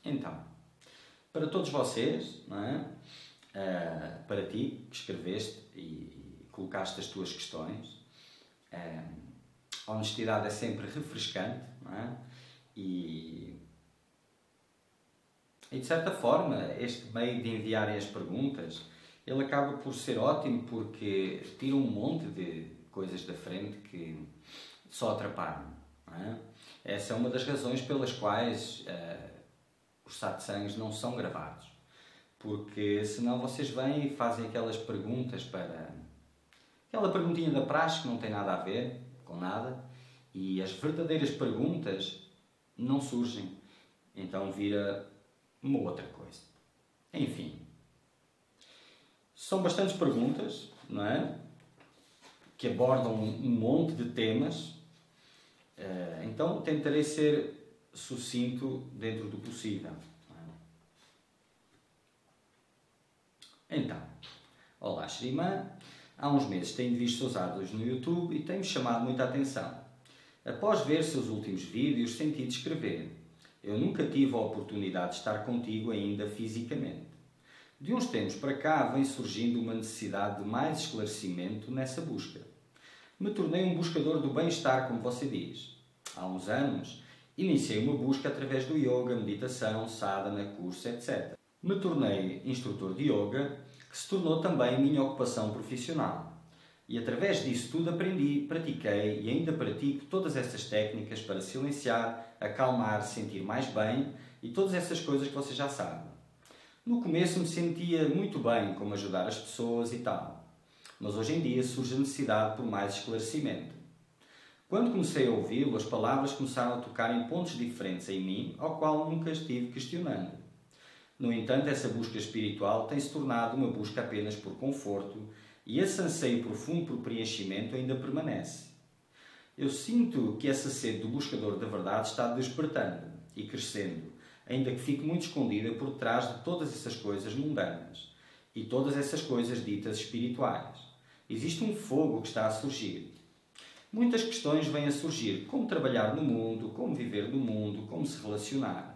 Então, para todos vocês, não é? Para ti que escreveste e colocaste as tuas questões, a honestidade é sempre refrescante, não é? E de certa forma, este meio de enviarem as perguntas, ele acaba por ser ótimo porque tira um monte de coisas da frente que só atrapalham. Não é? Essa é uma das razões pelas quais os satsangs não são gravados. Porque senão vocês vêm e fazem aquelas perguntas para... aquela perguntinha da praxe que não tem nada a ver com nada e as verdadeiras perguntas não surgem. Então vira uma outra coisa. Enfim. São bastantes perguntas, não é? Que abordam um monte de temas. Então tentarei ser sucinto dentro do possível. Então, olá Shriman, há uns meses tenho visto seus áudios no YouTube e tem-me chamado muita atenção. Após ver seus últimos vídeos, senti de escrever. Eu nunca tive a oportunidade de estar contigo ainda fisicamente. De uns tempos para cá vem surgindo uma necessidade de mais esclarecimento nessa busca. Me tornei um buscador do bem-estar, como você diz. Há uns anos, iniciei uma busca através do yoga, meditação, sadhana, curso, etc. Me tornei instrutor de yoga, que se tornou também minha ocupação profissional. E através disso tudo aprendi, pratiquei e ainda pratico todas essas técnicas para silenciar, acalmar, sentir mais bem e todas essas coisas que você já sabe. No começo me sentia muito bem como ajudar as pessoas e tal, mas hoje em dia surge a necessidade por mais esclarecimento. Quando comecei a ouvi-lo, as palavras começaram a tocar em pontos diferentes em mim, ao qual nunca estive questionando. No entanto, essa busca espiritual tem se tornado uma busca apenas por conforto e esse anseio profundo por preenchimento ainda permanece. Eu sinto que essa sede do buscador da verdade está despertando e crescendo, ainda que fique muito escondida por trás de todas essas coisas mundanas e todas essas coisas ditas espirituais. Existe um fogo que está a surgir. Muitas questões vêm a surgir, como trabalhar no mundo, como viver no mundo, como se relacionar.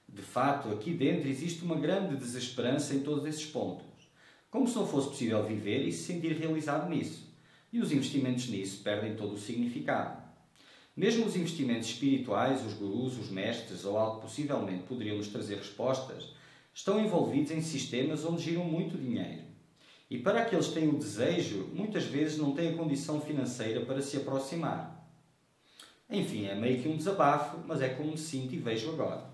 De fato, aqui dentro existe uma grande desesperança em todos esses pontos. Como se não fosse possível viver e se sentir realizado nisso. E os investimentos nisso perdem todo o significado. Mesmo os investimentos espirituais, os gurus, os mestres ou algo que possivelmente poderiam nos trazer respostas, estão envolvidos em sistemas onde giram muito dinheiro. E para aqueles que têm o desejo, muitas vezes não têm a condição financeira para se aproximar. Enfim, é meio que um desabafo, mas é como me sinto e vejo agora.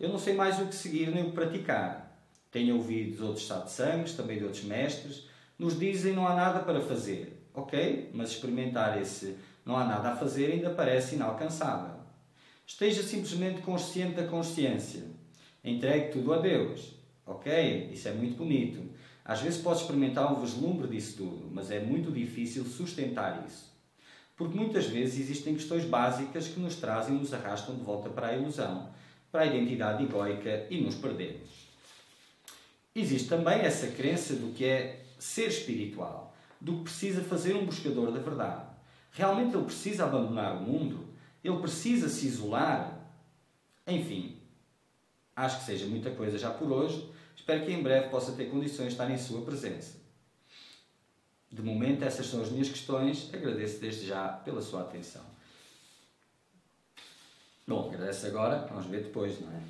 Eu não sei mais o que seguir nem o que praticar. Tenho ouvido de outros satsangs, também de outros mestres, nos dizem não há nada para fazer. Ok, mas experimentar esse não há nada a fazer ainda parece inalcançável. Esteja simplesmente consciente da consciência. Entregue tudo a Deus. Ok, isso é muito bonito. Às vezes pode experimentar um vislumbre disso tudo, mas é muito difícil sustentar isso. Porque muitas vezes existem questões básicas que nos trazem e nos arrastam de volta para a ilusão, para a identidade egoica e nos perdemos. Existe também essa crença do que é ser espiritual, do que precisa fazer um buscador da verdade. Realmente ele precisa abandonar o mundo? Ele precisa se isolar? Enfim, acho que seja muita coisa já por hoje. Espero que em breve possa ter condições de estar em sua presença. De momento, essas são as minhas questões. Agradeço desde já pela sua atenção. Bom, agradeço agora, vamos ver depois, não é?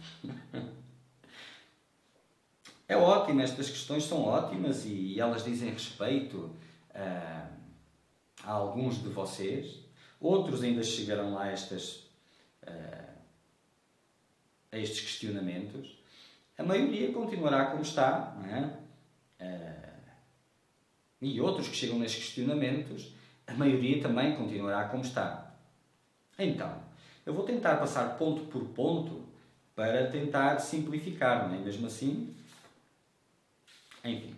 É ótimo, estas questões são ótimas e elas dizem respeito a alguns de vocês. Outros ainda chegarão lá a estes questionamentos. A maioria continuará como está, não é? E outros que chegam nestes questionamentos, a maioria também continuará como está. Então, eu vou tentar passar ponto por ponto para tentar simplificar, não é mesmo assim? Enfim.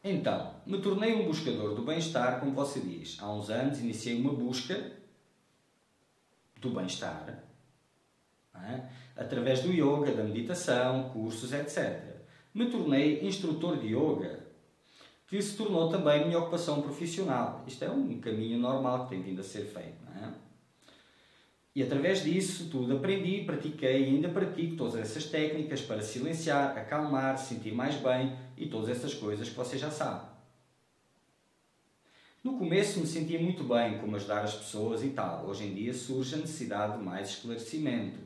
Então, me tornei um buscador do bem-estar, como você diz. Há uns anos iniciei uma busca do bem-estar, não é? Através do yoga, da meditação, cursos, etc. Me tornei instrutor de yoga, que se tornou também minha ocupação profissional. Isto é um caminho normal que tem vindo a ser feito, não é? E através disso tudo aprendi, pratiquei e ainda pratico todas essas técnicas para silenciar, acalmar, sentir mais bem e todas essas coisas que você já sabe. No começo me sentia muito bem como ajudar as pessoas e tal. Hoje em dia surge a necessidade de mais esclarecimento.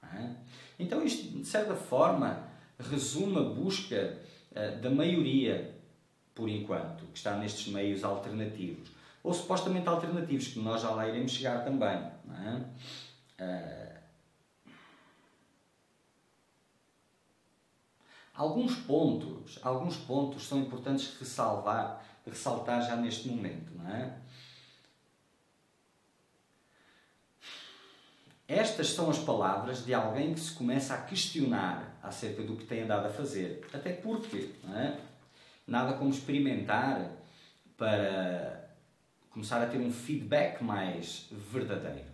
Não é? Então isto, de certa forma, resume a busca da maioria, por enquanto, que está nestes meios alternativos. Ou supostamente alternativos, que nós já lá iremos chegar também. Não é? Alguns pontos são importantes ressaltar já neste momento. Não é? Estas são as palavras de alguém que se começa a questionar acerca do que tem andado a fazer. Até porque, não é? Nada como experimentar para começar a ter um feedback mais verdadeiro.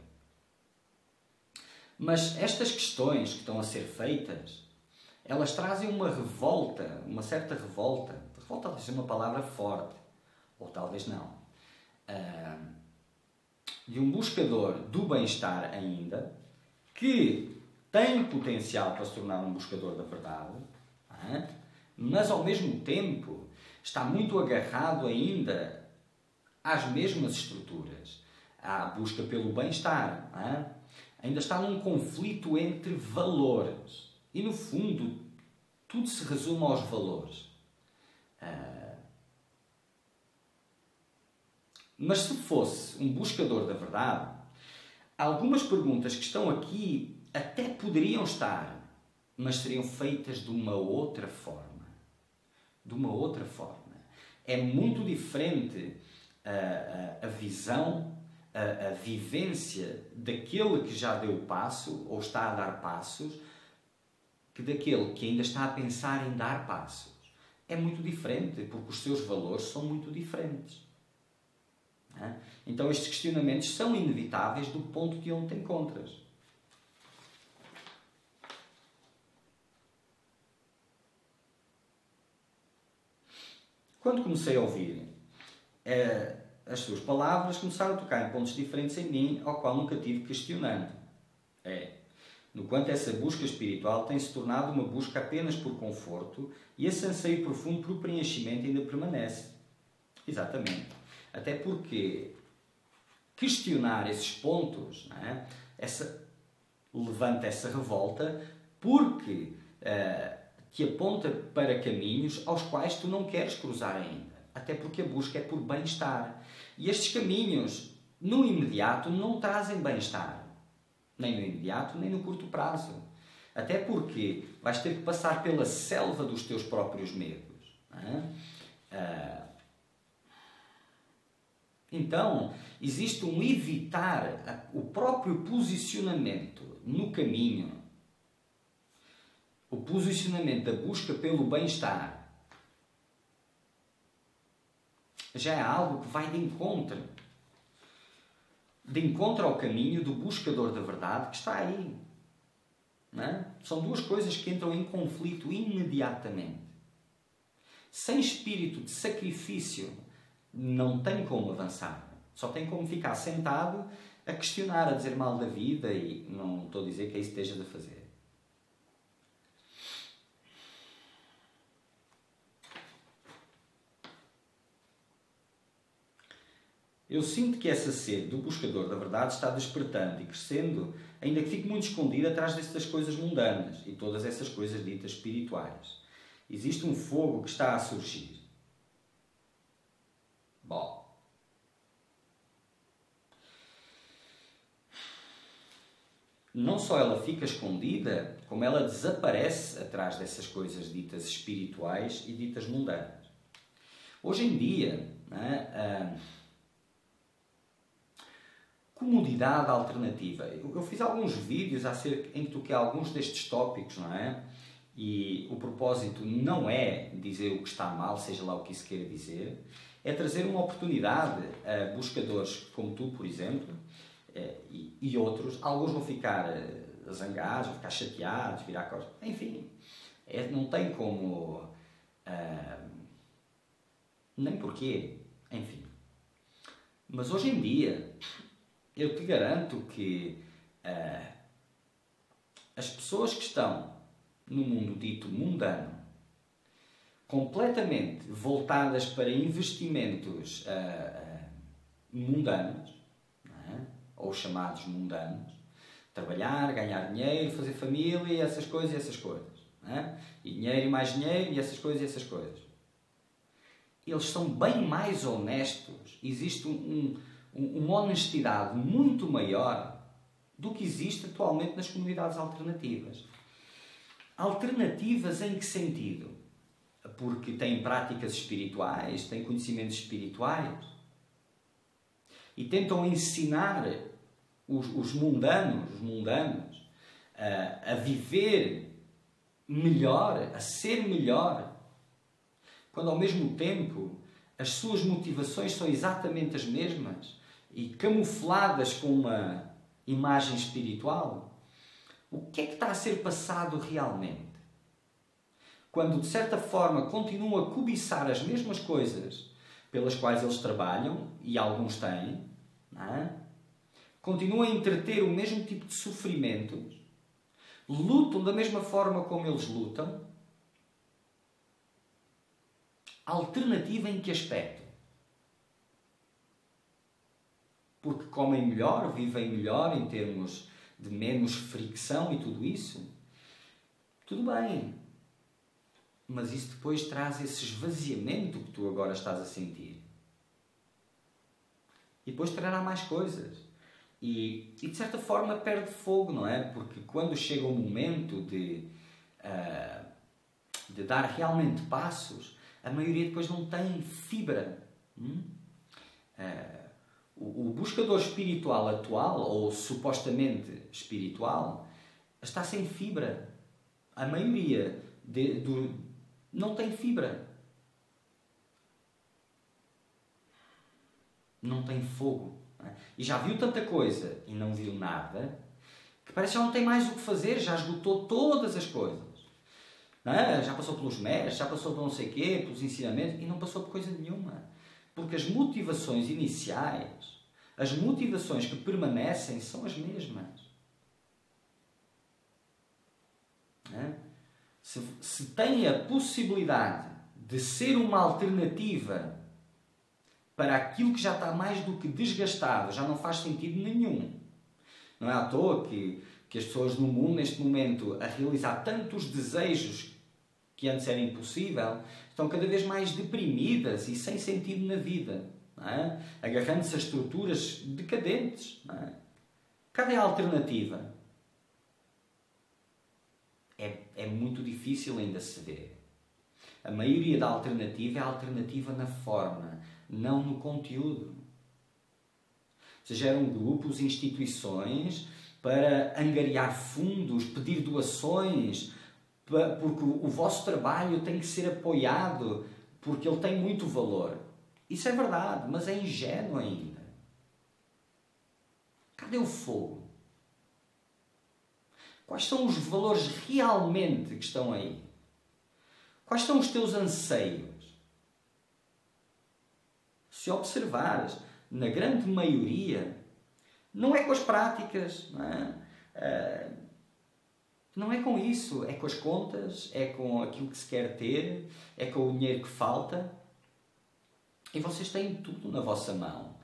Mas estas questões que estão a ser feitas, elas trazem uma revolta, uma certa revolta. Revolta talvez seja uma palavra forte, ou talvez não. De um buscador do bem-estar ainda, que tem potencial para se tornar um buscador da verdade, mas ao mesmo tempo está muito agarrado ainda às mesmas estruturas, à busca pelo bem-estar. Ainda está num conflito entre valores. E, no fundo, tudo se resume aos valores. Mas se fosse um buscador da verdade, algumas perguntas que estão aqui até poderiam estar, mas seriam feitas de uma outra forma. De uma outra forma. É muito diferente a visão, a vivência daquele que já deu o passo ou está a dar passos, que daquele que ainda está a pensar em dar passos. É muito diferente, porque os seus valores são muito diferentes. Então estes questionamentos são inevitáveis do ponto de onde te encontras. Quando comecei a ouvir as suas palavras, começaram a tocar em pontos diferentes em mim, ao qual nunca tive questionando. No quanto essa busca espiritual tem se tornado uma busca apenas por conforto e esse anseio profundo por preenchimento ainda permanece. Exatamente. Até porque questionar esses pontos, não é? Levanta essa revolta porque te aponta para caminhos aos quais tu não queres cruzar ainda. Até porque a busca é por bem-estar. E estes caminhos, no imediato, não trazem bem-estar. Nem no imediato, nem no curto prazo. Até porque vais ter que passar pela selva dos teus próprios medos. Não é? Então, existe um evitar o próprio posicionamento no caminho, o posicionamento da busca pelo bem-estar, já é algo que vai de encontro ao caminho do buscador da verdade que está aí. Não é? São duas coisas que entram em conflito imediatamente. Sem espírito de sacrifício, não tem como avançar. Só tem como ficar sentado a questionar, a dizer mal da vida e não estou a dizer que é isso que esteja a fazer. Eu sinto que essa sede do buscador da verdade está despertando e crescendo, ainda que fique muito escondido atrás destas coisas mundanas e todas essas coisas ditas espirituais. Existe um fogo que está a surgir. Bom, não só ela fica escondida, como ela desaparece atrás dessas coisas ditas espirituais e ditas mundanas. Hoje em dia, comodidade alternativa. Eu fiz alguns vídeos em que toquei alguns destes tópicos, não é? E o propósito não é dizer o que está mal, seja lá o que isso queira dizer, é trazer uma oportunidade a buscadores como tu, por exemplo, e outros. Alguns vão ficar zangados, vão ficar chateados, virar costas. Enfim, não tem como... nem porquê. Enfim. Mas hoje em dia, eu te garanto que As pessoas que estão no mundo dito mundano, completamente voltadas para investimentos mundanos, não é? Ou chamados mundanos, trabalhar, ganhar dinheiro, fazer família e essas coisas e essas coisas. Não é? E dinheiro e mais dinheiro e essas coisas e essas coisas. Eles são bem mais honestos. Existe uma honestidade muito maior do que existe atualmente nas comunidades alternativas. Alternativas em que sentido? Porque têm práticas espirituais, têm conhecimentos espirituais e tentam ensinar os mundanos a viver melhor, a ser melhor, quando ao mesmo tempo as suas motivações são exatamente as mesmas e camufladas com uma imagem espiritual. O que é que está a ser passado realmente? Quando, de certa forma, continuam a cobiçar as mesmas coisas pelas quais eles trabalham, e alguns têm, não é? Continuam a entreter o mesmo tipo de sofrimentos, lutam da mesma forma como eles lutam. Alternativa em que aspecto? Porque comem melhor, vivem melhor em termos de menos fricção e tudo isso? Tudo bem. Mas isso depois traz esse esvaziamento que tu agora estás a sentir. E depois trará mais coisas. E de certa forma perde fogo, não é? Porque quando chega o momento de dar realmente passos, a maioria depois não tem fibra. O buscador espiritual atual, ou supostamente espiritual, está sem fibra. A maioria não tem fibra. Não tem fogo. Não é? E já viu tanta coisa e não viu nada, que parece que já não tem mais o que fazer, já esgotou todas as coisas. Não é? Já passou pelos mestres, já passou por não sei o quê, pelos ensinamentos, e não passou por coisa nenhuma. Porque as motivações iniciais, as motivações que permanecem, são as mesmas. Não é? Se tem a possibilidade de ser uma alternativa para aquilo que já está mais do que desgastado, já não faz sentido nenhum. Não é à toa que as pessoas no mundo, neste momento, a realizar tantos desejos que antes era impossível, estão cada vez mais deprimidas e sem sentido na vida, não é? Agarrando-se a estruturas decadentes. Não é? Cadê a alternativa? É muito difícil ainda se ver. A maioria da alternativa é a alternativa na forma, não no conteúdo. Se geram grupos, instituições para angariar fundos, pedir doações, porque o vosso trabalho tem que ser apoiado, porque ele tem muito valor. Isso é verdade, mas é ingênuo ainda. Cadê o fogo? Quais são os valores realmente que estão aí? Quais são os teus anseios? Se observares, na grande maioria, não é com as práticas, não é? Não é com isso, é com as contas, é com aquilo que se quer ter, é com o dinheiro que falta. E vocês têm tudo na vossa mão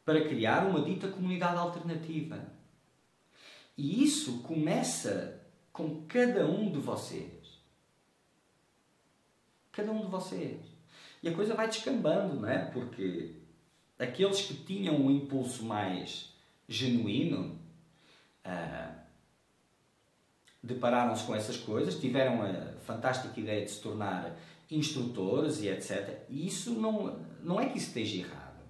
para criar uma dita comunidade alternativa. E isso começa com cada um de vocês. Cada um de vocês. E a coisa vai descambando, não é? Porque aqueles que tinham um impulso mais genuíno depararam-se com essas coisas, tiveram a fantástica ideia de se tornar instrutores e etc. E isso não é que isso esteja errado.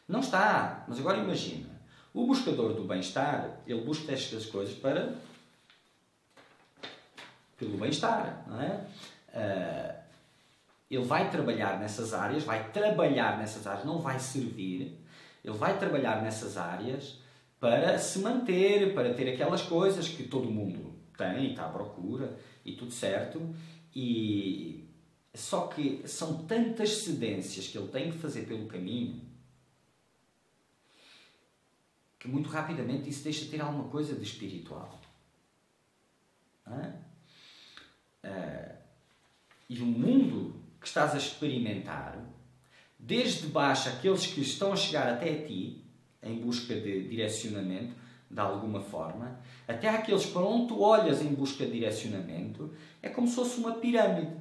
Não está. Mas agora imagina. O buscador do bem-estar, ele busca estas coisas pelo bem-estar, não é? Ele vai trabalhar nessas áreas, não vai servir. Ele vai trabalhar nessas áreas para se manter, para ter aquelas coisas que todo mundo tem e está à procura e tudo certo. E só que são tantas cedências que ele tem que fazer pelo caminho que muito rapidamente isso deixa de ter alguma coisa de espiritual. Não é? E o mundo que estás a experimentar, desde baixo aqueles que estão a chegar até ti, em busca de direcionamento, de alguma forma, até aqueles para onde tu olhas em busca de direcionamento, é como se fosse uma pirâmide.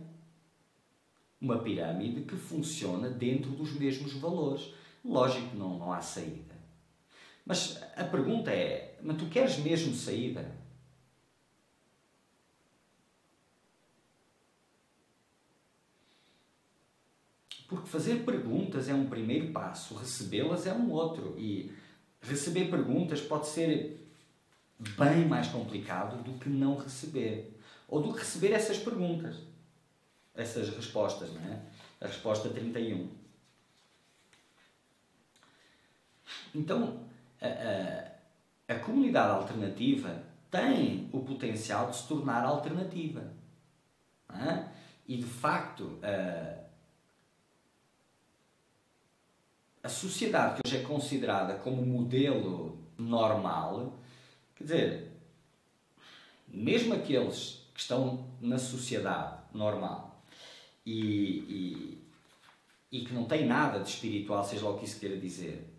Uma pirâmide que funciona dentro dos mesmos valores. Lógico que não há saída. Mas a pergunta é, mas tu queres mesmo saída? Porque fazer perguntas é um primeiro passo, recebê-las é um outro. E receber perguntas pode ser bem mais complicado do que não receber. Ou do que receber essas perguntas. Essas respostas, não é? A resposta 31. Então, a comunidade alternativa tem o potencial de se tornar alternativa. Não é? E, de facto, a sociedade que hoje é considerada como modelo normal, quer dizer, mesmo aqueles que estão na sociedade normal e que não têm nada de espiritual, seja lá o que isso queira dizer,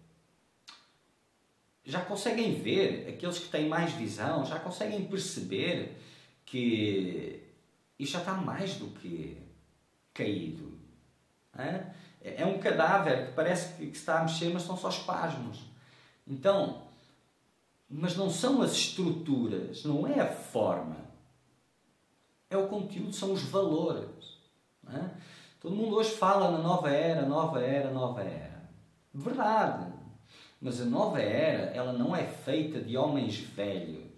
já conseguem ver, aqueles que têm mais visão, já conseguem perceber que isto já está mais do que caído. É um cadáver que parece que se está a mexer, mas são só espasmos. Então, mas não são as estruturas, não é a forma. É o conteúdo, são os valores. Não é? Todo mundo hoje fala na nova era, nova era, nova era. Verdade. Mas a nova era, ela não é feita de homens velhos.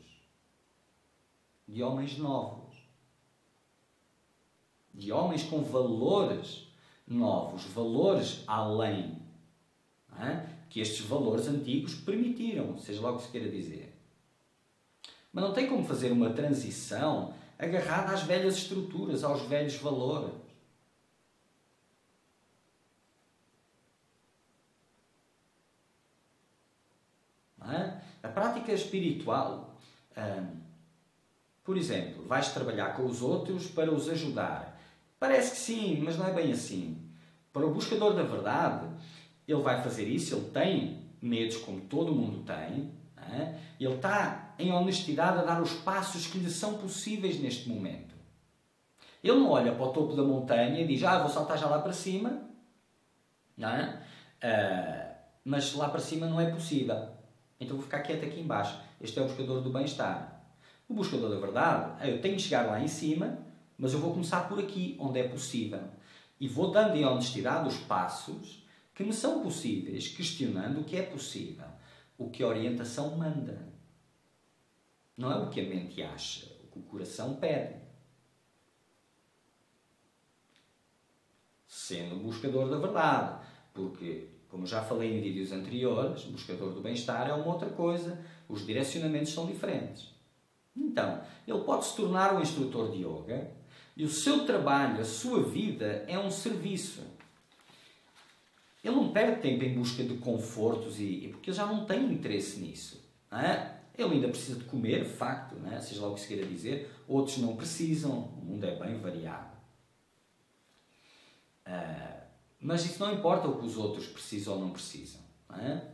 De homens novos. De homens com valores novos, valores além, não é? Que estes valores antigos permitiram, seja lá o que se queira dizer. Mas não tem como fazer uma transição agarrada às velhas estruturas, aos velhos valores. Não é? A prática espiritual, por exemplo, vais trabalhar com os outros para os ajudar. Parece que sim, mas não é bem assim. Para o buscador da verdade, ele vai fazer isso, ele tem medos como todo mundo tem, ele está em honestidade a dar os passos que lhe são possíveis neste momento. Ele não olha para o topo da montanha e diz, vou saltar já lá para cima, não é? Mas lá para cima não é possível, então vou ficar quieto aqui embaixo. Este é o buscador do bem-estar. O buscador da verdade, eu tenho que chegar lá em cima, mas eu vou começar por aqui, onde é possível. E vou dando em honestidade os passos que me são possíveis, questionando o que é possível, o que a orientação manda. Não é o que a mente acha, o que o coração pede. Sendo o buscador da verdade. Porque, como já falei em vídeos anteriores, o buscador do bem-estar é uma outra coisa, os direcionamentos são diferentes. Então, ele pode se tornar um instrutor de yoga e o seu trabalho, a sua vida, é um serviço. Ele não perde tempo em busca de confortos porque ele já não tem interesse nisso. Não é? Ele ainda precisa de comer, de facto, não é? Seja lá o que se queira dizer. Outros não precisam. O mundo é bem variado. Mas isso não importa o que os outros precisam ou não precisam. Não é?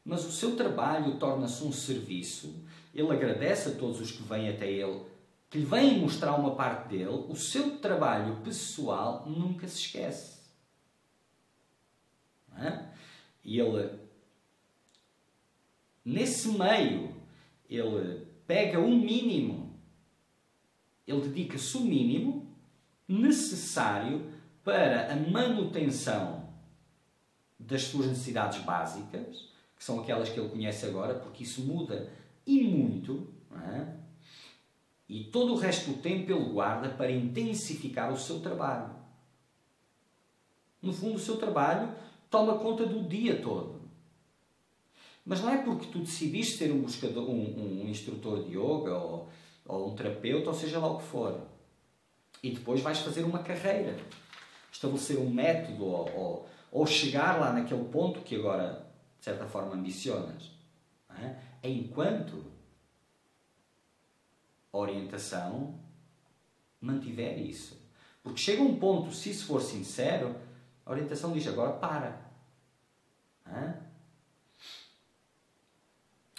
Mas o seu trabalho torna-se um serviço. Ele agradece a todos os que vêm até ele, que lhe vêm mostrar uma parte dele. O seu trabalho pessoal nunca se esquece. Não é? E ele, nesse meio, ele pega o mínimo, ele dedica-se o mínimo necessário para a manutenção das suas necessidades básicas, que são aquelas que ele conhece agora, porque isso muda e muito, não é? E todo o resto do tempo ele guarda para intensificar o seu trabalho. No fundo, o seu trabalho toma conta do dia todo. Mas não é porque tu decidiste ser um buscador, um instrutor de yoga ou um terapeuta, ou seja lá o que for. E depois vais fazer uma carreira. Estabelecer um método ou chegar lá naquele ponto que agora, de certa forma, ambicionas. não é? Enquanto a orientação mantiver isso. Porque chega um ponto, se isso for sincero, a orientação diz: agora para.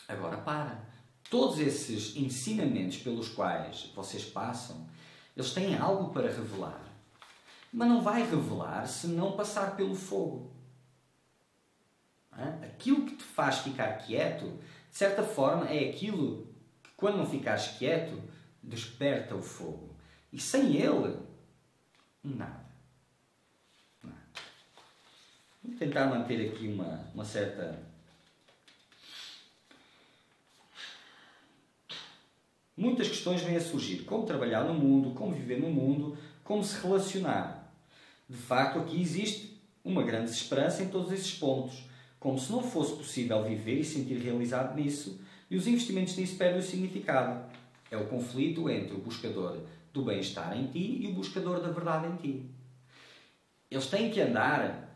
Agora para. Todos esses ensinamentos pelos quais vocês passam, eles têm algo para revelar. Mas não vai revelar se não passar pelo fogo. Aquilo que te faz ficar quieto, de certa forma, é aquilo que, quando não ficares quieto, desperta o fogo. E sem ele, nada. Vou tentar manter aqui uma certa... Muitas questões vêm a surgir. Como trabalhar no mundo, como viver no mundo, como se relacionar. De facto, aqui existe uma grande esperança em todos esses pontos. Como se não fosse possível viver e sentir realizado nisso, e os investimentos nisso perdem o significado. É o conflito entre o buscador do bem-estar em ti e o buscador da verdade em ti. Eles têm que andar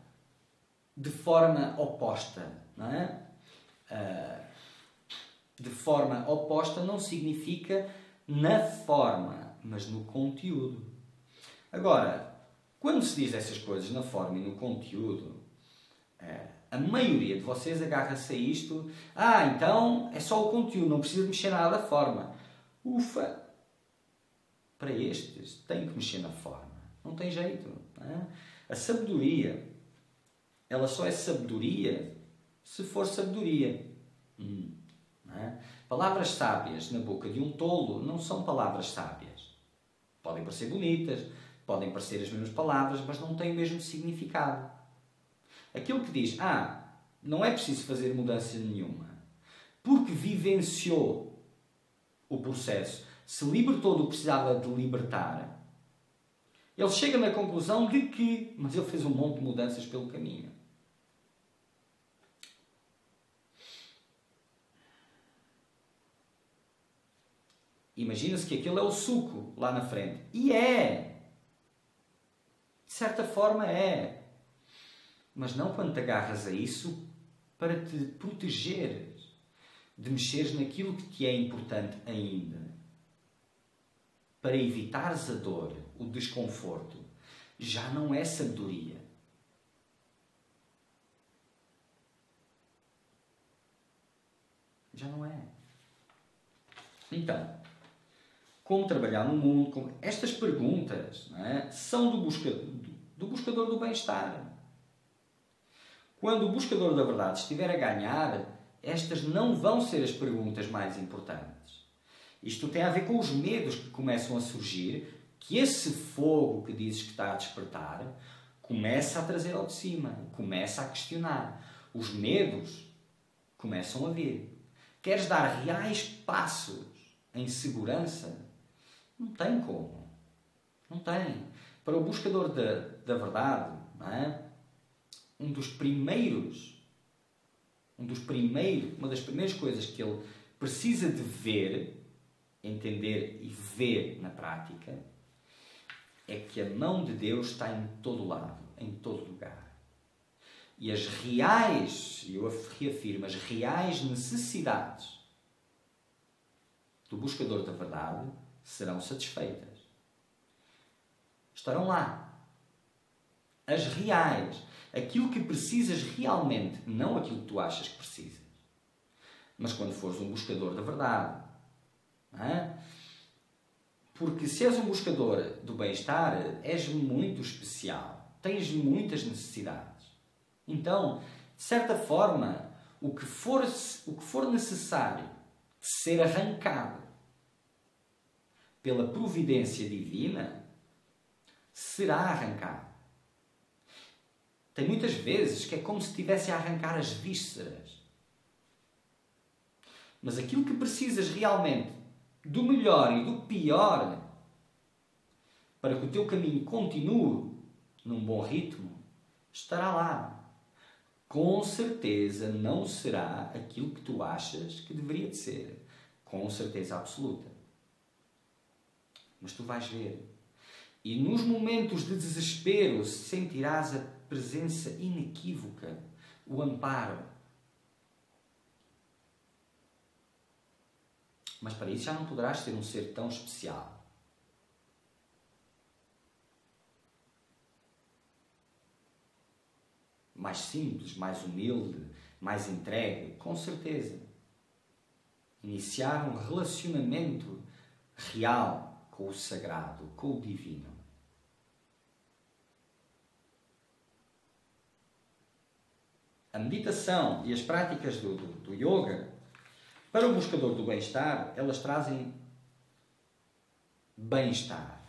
de forma oposta, não é? De forma oposta não significa na forma, mas no conteúdo. Agora, quando se diz essas coisas na forma e no conteúdo, a maioria de vocês agarra-se a isto. Então é só o conteúdo, não precisa mexer nada da forma. Ufa! Para estes, tem que mexer na forma. Não tem jeito. Não é? A sabedoria, ela só é sabedoria se for sabedoria. Não é? Palavras sábias na boca de um tolo não são palavras sábias. Podem parecer bonitas, podem parecer as mesmas palavras, mas não têm o mesmo significado. Aquilo que diz, não é preciso fazer mudança nenhuma, porque vivenciou o processo, se libertou do que precisava de libertar, ele chega na conclusão de que, mas ele fez um monte de mudanças pelo caminho. Imagina-se que aquilo é o suco lá na frente. E é! De certa forma é. Mas não quando te agarras a isso para te protegeres de mexeres naquilo que te é importante ainda. Para evitares a dor, o desconforto. Já não é sabedoria. Já não é. Então, como trabalhar no mundo? Estas perguntas, não é, são do buscador do bem-estar. Quando o buscador da verdade estiver a ganhar, estas não vão ser as perguntas mais importantes. Isto tem a ver com os medos que começam a surgir, que esse fogo que dizes que está a despertar, começa a trazer ao de cima, começa a questionar. Os medos começam a vir. Queres dar reais passos em segurança? Não tem como. Não tem. Para o buscador da verdade, não é? Uma das primeiras coisas que ele precisa de ver, entender e ver na prática, é que a mão de Deus está em todo lado, em todo lugar. E as reais, eu reafirmo, as reais necessidades do buscador da verdade serão satisfeitas. Estarão lá. As reais. Aquilo que precisas realmente, não aquilo que tu achas que precisas. Mas quando fores um buscador da verdade, não é? Porque se és um buscador do bem-estar, és muito especial. Tens muitas necessidades. Então, de certa forma, o que for necessário de ser arrancado pela providência divina, será arrancado. Tem muitas vezes que é como se estivesse a arrancar as vísceras. Mas aquilo que precisas realmente do melhor e do pior para que o teu caminho continue num bom ritmo, estará lá. Com certeza não será aquilo que tu achas que deveria de ser. Com certeza absoluta. Mas tu vais ver. E nos momentos de desespero sentirás a presença inequívoca, o amparo. Mas para isso já não poderás ser um ser tão especial. Mais simples, mais humilde, mais entregue, com certeza. Iniciar um relacionamento real com o sagrado, com o divino. A meditação e as práticas do yoga, para o buscador do bem-estar, elas trazem bem-estar.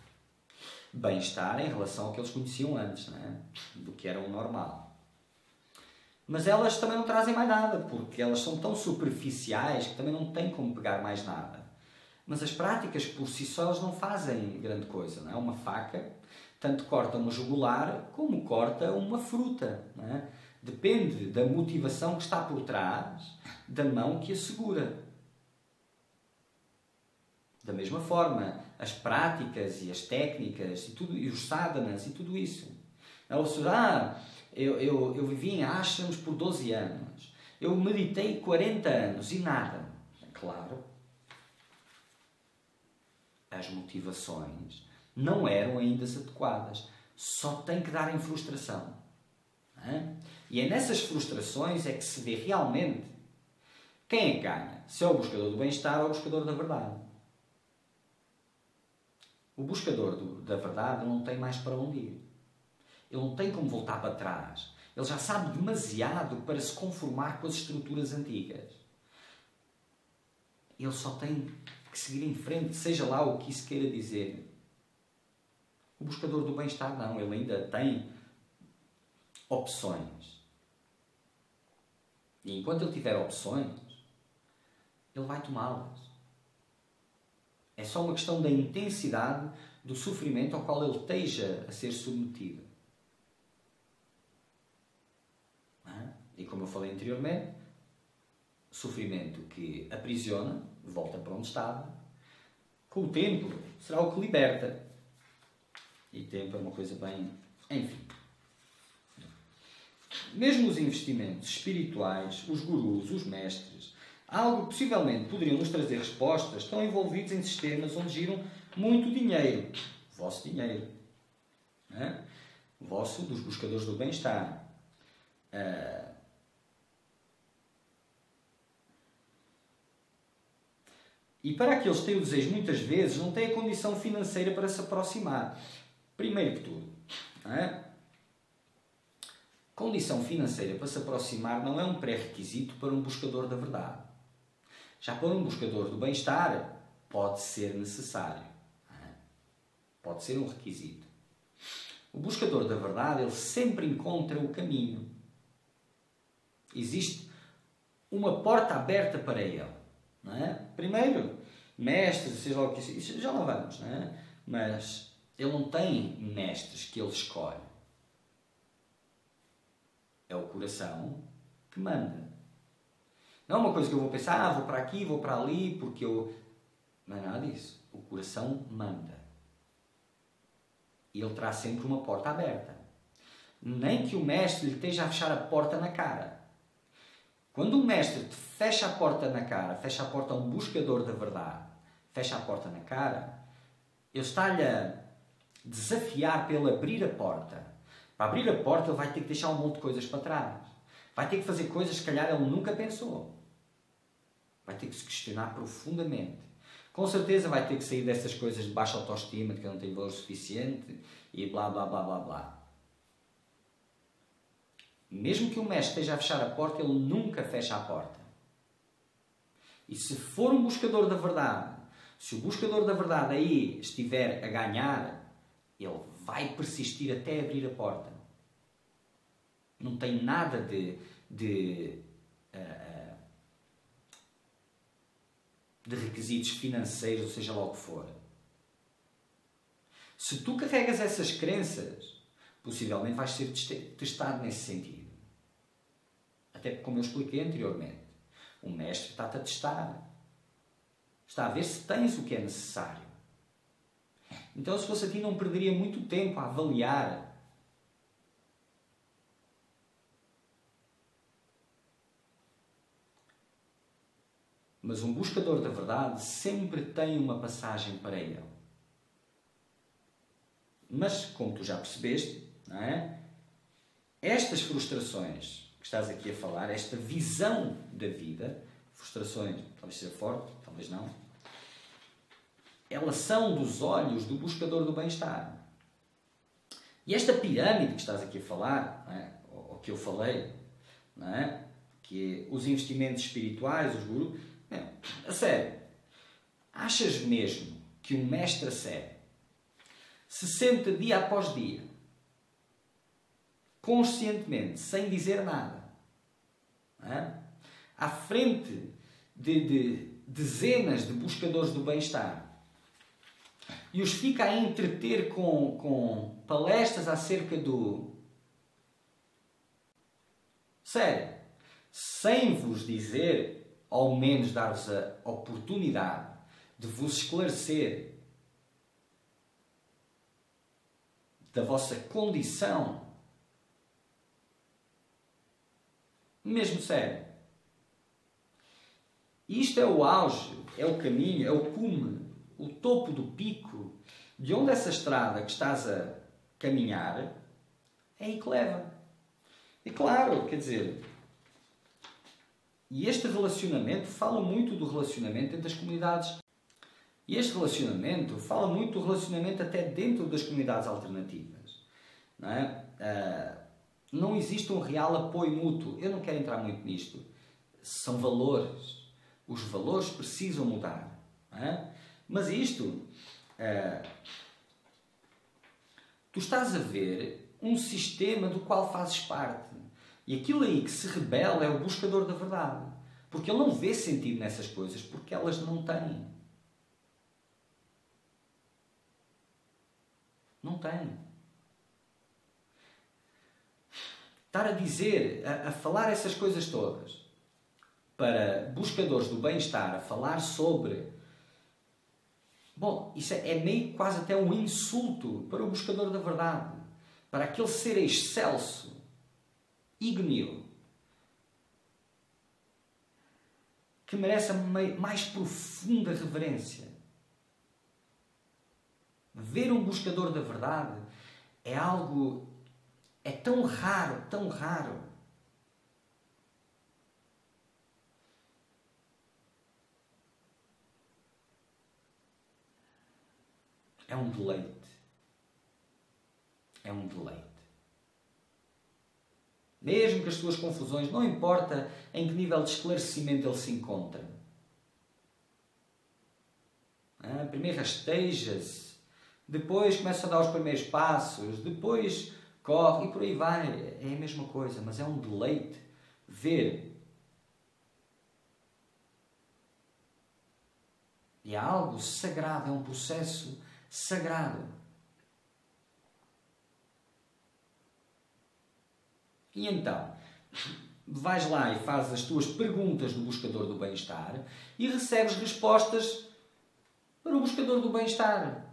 Bem-estar em relação ao que eles conheciam antes, não é? Do que era o normal. Mas elas também não trazem mais nada, porque elas são tão superficiais que também não têm como pegar mais nada. Mas as práticas por si só elas não fazem grande coisa, não é? Uma faca tanto corta uma jugular como corta uma fruta, não é? Depende da motivação que está por trás da mão que a segura. Da mesma forma, as práticas e as técnicas e os sadhanas e tudo isso. Eu vivi em ashrams por 12 anos. Eu meditei 40 anos e nada. Claro, as motivações não eram ainda adequadas. Só tem que dar em frustração. Não é? E é nessas frustrações é que se vê realmente quem é que ganha. Se é o buscador do bem-estar ou o buscador da verdade. O buscador da verdade não tem mais para onde ir. Ele não tem como voltar para trás. Ele já sabe demasiado para se conformar com as estruturas antigas. Ele só tem que seguir em frente, seja lá o que isso queira dizer. O buscador do bem-estar não. Ele ainda tem opções. E enquanto ele tiver opções, ele vai tomá-las. É só uma questão da intensidade do sofrimento ao qual ele esteja a ser submetido. E como eu falei anteriormente, sofrimento que aprisiona, volta para onde estava, com o tempo será o que liberta. E tempo é uma coisa bem... Enfim. Mesmo os investimentos espirituais, os gurus, os mestres, algo que possivelmente poderiam nos trazer respostas, estão envolvidos em sistemas onde giram muito dinheiro. O vosso dinheiro. Não é? O vosso dos buscadores do bem-estar. E para aqueles que têm o desejo, muitas vezes, não têm a condição financeira para se aproximar. Primeiro que tudo, não é? Condição financeira para se aproximar não é um pré-requisito para um buscador da verdade. Já para um buscador do bem-estar, pode ser necessário. Pode ser um requisito. O buscador da verdade, ele sempre encontra o caminho. Existe uma porta aberta para ele. Não é? Primeiro, mestres, seja lá o que isso, já lá vamos, não é? Mas ele não tem mestres que ele escolhe. É o coração que manda. Não é uma coisa que eu vou pensar, vou para aqui, vou para ali, porque eu... Não é nada disso. O coração manda. E ele traz sempre uma porta aberta. Nem que o mestre lhe esteja a fechar a porta na cara. Quando o mestre te fecha a porta na cara, fecha a porta a um buscador da verdade, fecha a porta na cara, ele está-lhe a desafiar para ele abrir a porta. Para abrir a porta, ele vai ter que deixar um monte de coisas para trás. Vai ter que fazer coisas que, se calhar, ele nunca pensou. Vai ter que se questionar profundamente. Com certeza vai ter que sair dessas coisas de baixa autoestima, de que não tem valor suficiente e blá, blá, blá, blá, blá. Mesmo que o mestre esteja a fechar a porta, ele nunca fecha a porta. E se for um buscador da verdade, se o buscador da verdade aí estiver a ganhar, ele vai persistir até abrir a porta. Não tem nada de requisitos financeiros, ou seja lá o que for. Se tu carregas essas crenças, possivelmente vais ser testado nesse sentido. Até porque, como eu expliquei anteriormente, o mestre está-te a testar. Está a ver se tens o que é necessário. Então, se fosse a ti, não perderia muito tempo a avaliar Mas um buscador da verdade sempre tem uma passagem para ele. Mas, como tu já percebeste, não é? Estas frustrações que estás aqui a falar, esta visão da vida, frustrações, talvez seja forte, talvez não, elas são dos olhos do buscador do bem-estar. E esta pirâmide que estás aqui a falar, não é? Ou que eu falei, não é? Que é os investimentos espirituais, os gurus, a sério, achas mesmo que um mestre a sério se senta dia após dia, conscientemente, sem dizer nada, não é? À frente de dezenas de buscadores do bem-estar, e os fica a entreter com palestras acerca do... Sério, sem vos dizer, ao menos dar-vos a oportunidade de vos esclarecer da vossa condição, mesmo sério. Isto é o auge, é o caminho, é o cume, o topo do pico, de onde essa estrada que estás a caminhar é aí que leva. E claro, quer dizer, e este relacionamento fala muito do relacionamento entre as comunidades. E este relacionamento fala muito do relacionamento até dentro das comunidades alternativas. Não é? Não existe um real apoio mútuo. Eu não quero entrar muito nisto. São valores. Os valores precisam mudar. Não é? Mas isto... tu estás a ver um sistema do qual fazes parte. E aquilo aí que se rebela é o buscador da verdade. Porque ele não vê sentido nessas coisas, porque elas não têm. Não têm. Estar a dizer, a falar essas coisas todas, para buscadores do bem-estar, a falar sobre... Bom, isso é meio quase até um insulto para o buscador da verdade. Para aquele ser excelso, ígneo, que merece a mais profunda reverência. Ver um buscador da verdade é algo... é tão raro, tão raro. É um deleite. É um deleite. Mesmo que as tuas confusões, não importa em que nível de esclarecimento ele se encontra. Primeiro rasteja-se, depois começa a dar os primeiros passos, depois corre e por aí vai. É a mesma coisa, mas é um deleite ver. E é algo sagrado, é um processo sagrado. E então, vais lá e fazes as tuas perguntas do buscador do bem-estar e recebes respostas para o buscador do bem-estar.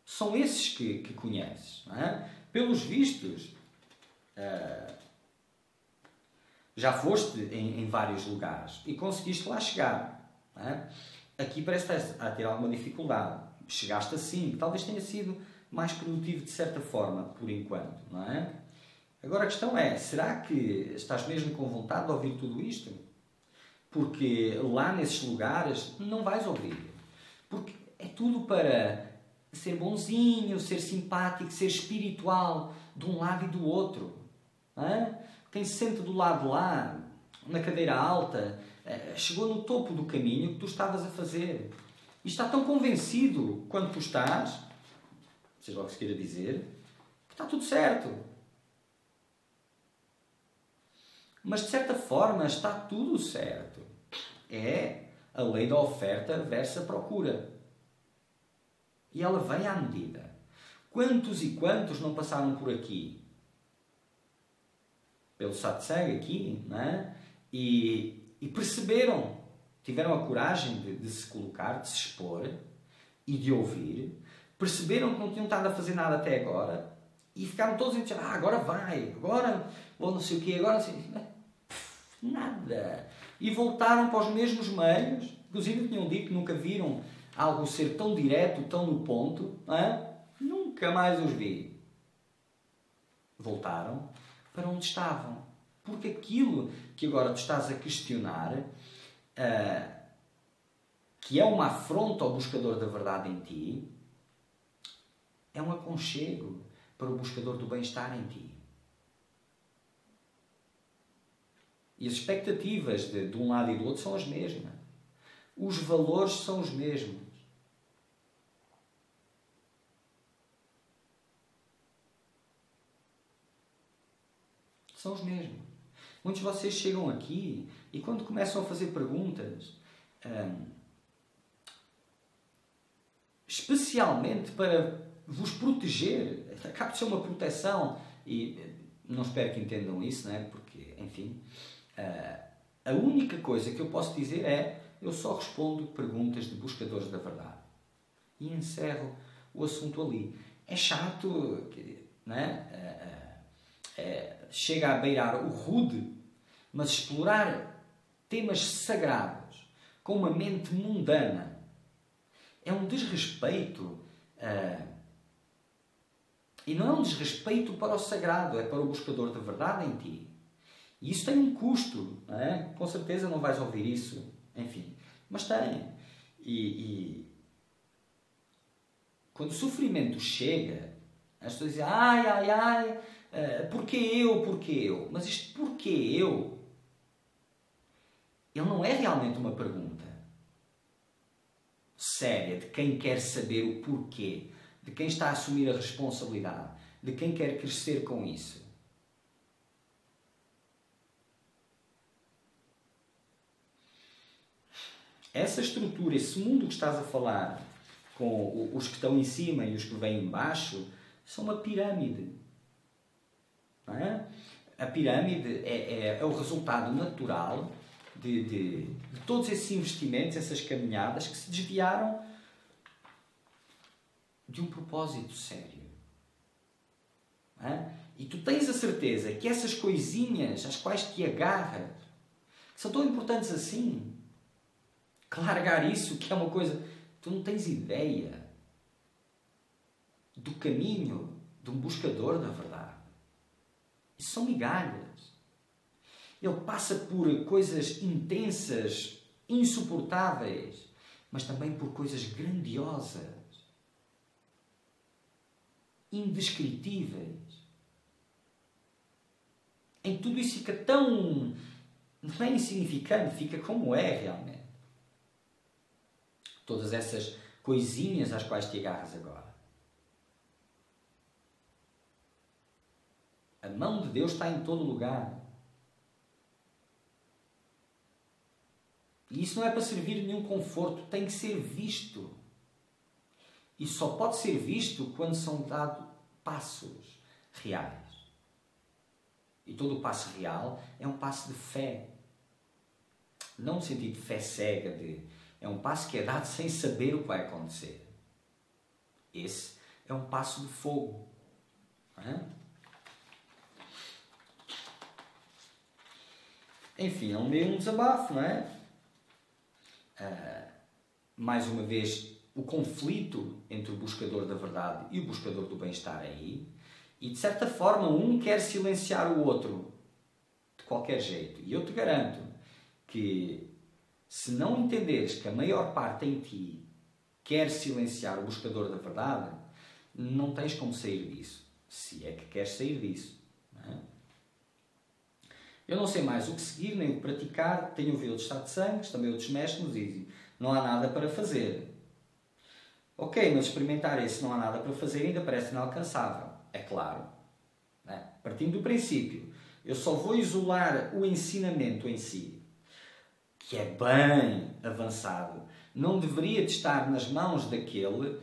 São esses que conheces. Não é? Pelos vistos, já foste em vários lugares e conseguiste lá chegar. Não é? Aqui parece que estás a ter alguma dificuldade. Chegaste assim, talvez tenha sido mais produtivo de certa forma, por enquanto, não é? Agora a questão é, será que estás mesmo com vontade de ouvir tudo isto? Porque lá nesses lugares não vais ouvir. Porque é tudo para ser bonzinho, ser simpático, ser espiritual de um lado e do outro. Não é? Quem se sente do lado de lá, na cadeira alta, chegou no topo do caminho que tu estavas a fazer. E está tão convencido quanto tu estás, seja lá o que se queira dizer, que está tudo certo. Mas, de certa forma, está tudo certo. É a lei da oferta versus a procura. E ela vem à medida. Quantos e quantos não passaram por aqui? Pelo satsang aqui, não é? E perceberam, tiveram a coragem de se colocar, de se expor e de ouvir. Perceberam que não tinham estado a fazer nada até agora E ficaram todos a dizer, agora vai, agora, ou não sei o quê, agora não sei o quê. Nada. E voltaram para os mesmos meios, inclusive tinham dito que nunca viram algo ser tão direto, tão no ponto. Nunca mais os vi. Voltaram para onde estavam. Porque aquilo que agora tu estás a questionar, que é uma afronta ao buscador da verdade em ti, é um aconchego para o buscador do bem-estar em ti. E as expectativas de um lado e do outro são as mesmas. Os valores são os mesmos. São os mesmos. Muitos de vocês chegam aqui e quando começam a fazer perguntas, especialmente para vos proteger, acaba de ser uma proteção, e não espero que entendam isso, não é? Porque, enfim, a única coisa que eu posso dizer é, eu só respondo perguntas de buscadores da verdade. E encerro o assunto ali. É chato, não é? Chega a beirar o rude, mas explorar temas sagrados com uma mente mundana é um desrespeito. E não é um desrespeito para o sagrado, é para o buscador da verdade em ti. E isso tem um custo, não é? Com certeza não vais ouvir isso, enfim, mas tem. E quando o sofrimento chega, as pessoas dizem, porquê eu? Mas isto porquê eu? Ele não é realmente uma pergunta séria de quem quer saber o porquê, de quem está a assumir a responsabilidade, de quem quer crescer com isso. Essa estrutura, esse mundo que estás a falar, com os que estão em cima e os que vêm embaixo, são uma pirâmide. Não é? A pirâmide é o resultado natural de todos esses investimentos, essas caminhadas que se desviaram de um propósito sério. Não é? E tu tens a certeza que essas coisinhas às quais te agarras são tão importantes assim, que largar isso, que é uma coisa... Tu não tens ideia do caminho de um buscador da verdade. Isso são migalhas. Ele passa por coisas intensas, insuportáveis, mas também por coisas grandiosas, indescritíveis. Em tudo isso fica tão... não é insignificante, fica como é realmente. Todas essas coisinhas às quais te agarras agora. A mão de Deus está em todo lugar. E isso não é para servir de nenhum conforto, tem que ser visto. E só pode ser visto quando são dados passos reais. E todo o passo real é um passo de fé. Não no sentido de fé cega, é um passo que é dado sem saber o que vai acontecer. Esse é um passo de fogo. Enfim, é meio um desabafo, não é? Mais uma vez, o conflito entre o buscador da verdade e o buscador do bem-estar aí. E, de certa forma, um quer silenciar o outro de qualquer jeito. E eu te garanto que, se não entenderes que a maior parte em ti quer silenciar o buscador da verdade, não tens como sair disso. Se é que queres sair disso. Não é? Eu não sei mais o que seguir, nem o que praticar. Tenho ouvido outros satsangs, também outros mestres nos dizem, não há nada para fazer. Ok, mas experimentar esse não há nada para fazer ainda parece inalcançável. É claro. Não é? Partindo do princípio, eu só vou isolar o ensinamento em si, que é bem avançado, não deveria de estar nas mãos daquele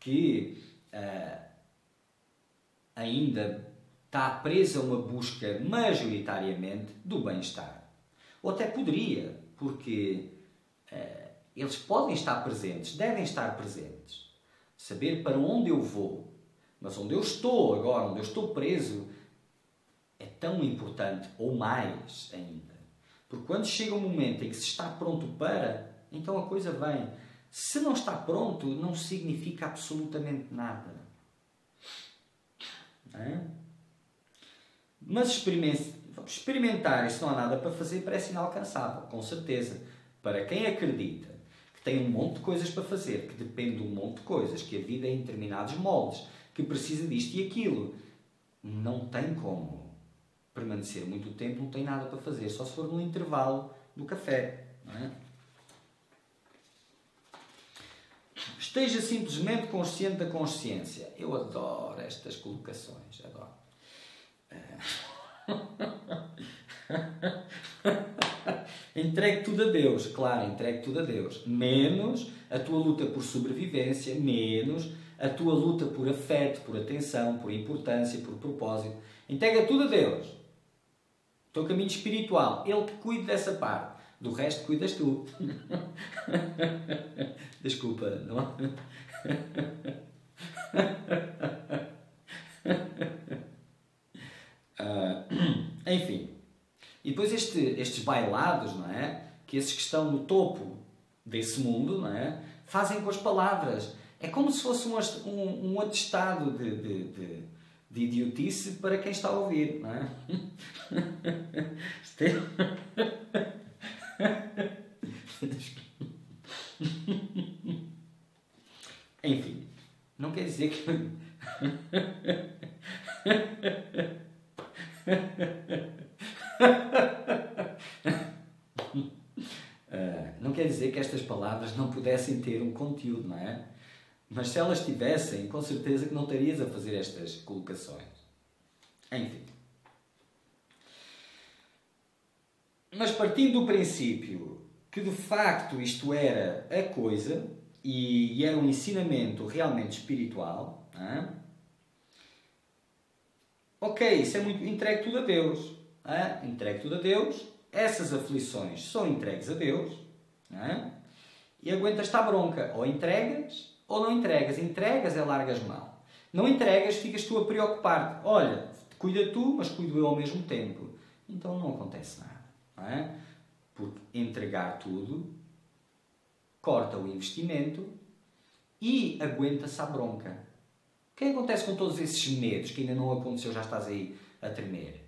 que ainda está preso a uma busca majoritariamente do bem-estar. Ou até poderia, porque eles podem estar presentes, devem estar presentes. Saber para onde eu vou, Mas onde eu estou agora, onde eu estou preso, é tão importante, ou mais ainda. Porque quando chega um momento em que se está pronto para, então a coisa vem. Se não está pronto, não significa absolutamente nada. Não é? Mas experimentar, e se não há nada para fazer, parece inalcançável, com certeza. Para quem acredita que tem um monte de coisas para fazer, que depende de um monte de coisas, que a vida é em determinados moldes, que precisa disto e aquilo, não tem como permanecer muito tempo, não tem nada para fazer, só se for no intervalo do café. Não é? Esteja simplesmente consciente da consciência. Eu adoro estas colocações, adoro. Entregue tudo a Deus, claro, entregue tudo a Deus. Menos a tua luta por sobrevivência, menos a tua luta por afeto, por atenção, por importância, por propósito. Entrega tudo a Deus. O teu caminho espiritual, Ele que cuide dessa parte. Do resto, cuidas tu. Desculpa, não? Enfim. E depois estes bailados, não é? Que esses que estão no topo desse mundo, não é? Fazem com as palavras. É como se fosse um atestado de idiotice para quem está a ouvir, não é? Enfim, não quer dizer que... não quer dizer que estas palavras não pudessem ter um conteúdo, não é? Mas se elas tivessem, com certeza que não estarias a fazer estas colocações. Enfim. Mas partindo do princípio que de facto isto era a coisa e era um ensinamento realmente espiritual, não é? Ok, isso é muito... Entregue tudo a Deus. Não é? Entregue tudo a Deus. Essas aflições são entregues a Deus. Não é? E aguentas-te à bronca. Ou entregas ou não entregas. Entregas é largas mão. Não entregas, ficas tu a preocupar-te. Olha, cuida tu, mas cuido eu ao mesmo tempo. Então não acontece nada. Não é? Porque entregar tudo corta o investimento e aguenta-se à bronca. O que acontece com todos esses medos que ainda não aconteceu, já estás aí a tremer?